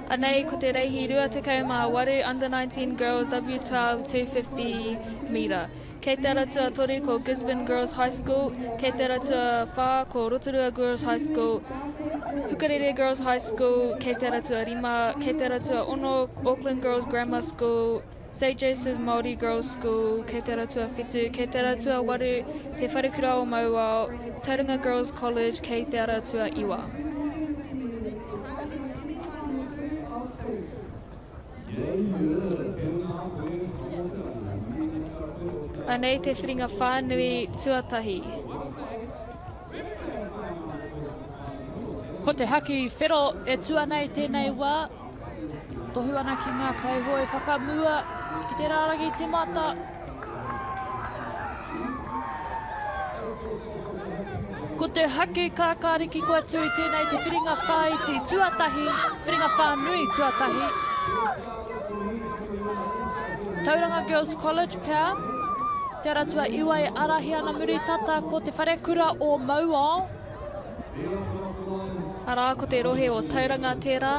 Anei, ko te reihi rua te kaumā waru under 19 girls W12 250 metre. Kei te aratua toru ko Gisborne Girls High School, kei te aratua whā ko Rotorua Girls High School, Hukarere Girls High School, kei te aratua rima, kei te aratua ono Auckland Girls Grammar School, St. Joseph's Māori Girls School, kei te aratua whitu, kei te aratua waru, te wharekura o Mauao, Tauranga Girls College, kei te aratua iwa. Anei te whiringa whānui tuatahi. Ko te haki whero e tua nei tēnei wā. Tohu ana ki ngā kaihoe whakamua ki te rārangi timata. Ko te haki kākāriki kua tui tēnei te whiringa whāiti tuatahi, whiringa whānui tuatahi. Tauranga Girls College pia. Te aratua iwa e arahi ana muri tata ko te wharekura o Mauao. Arā ko te rohe o Tauranga tērā.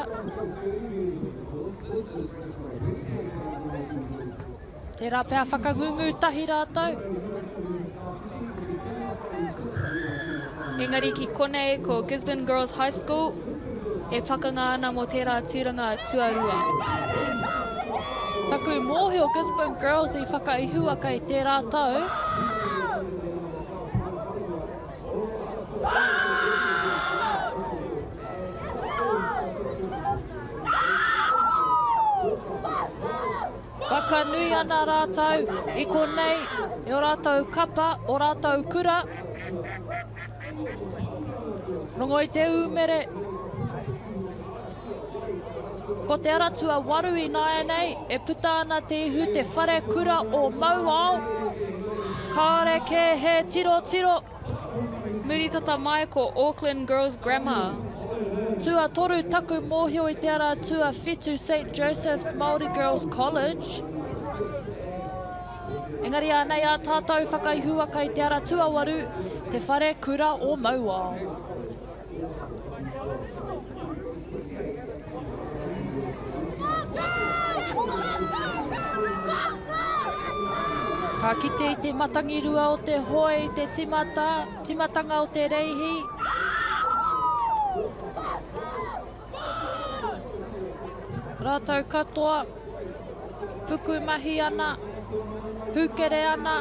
Tērā pia whakangungu tahi rātou. Engari ki konei ko Gisborne Girls High School, e whakanga ana mo tērā tūranga tuarua. Taku mōhio Gisborne Girls I whakaihua kai tērā tau. Waka nui ana rātou I konei, e o rātou kapa, o rātou kura. Rongo I te umere. Ko te aratua waru I nāianei, e puta ana te ihu te whare kura o Mauao. Kāre ke he tiro tiro. Muri tata mai ko Auckland Girls Grammar. Tua toru taku mōhio I te aratua whitu St. Joseph's Māori Girls College. Engari anei a tātou whakaihua kai te aratua waru, te whare kura o Mauao. Ka kite I te matangirua o te hoi, te timatanga o te reihi. Rātou katoa, tuku mahi ana, hukere ana.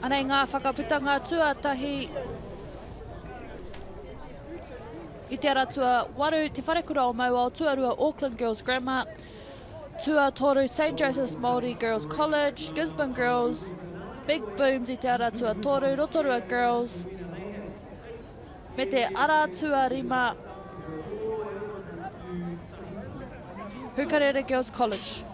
Anei ngā whakaputanga tuatahi I te aratua waru te wharekura o Mauao, tuarua Auckland Girls Grammar, tua toru St. Joseph's Māori Girls College, Gisborne Girls, Big Booms I te aratua toru, Rotorua Girls, me te aratua rima, Hukarere Girls College.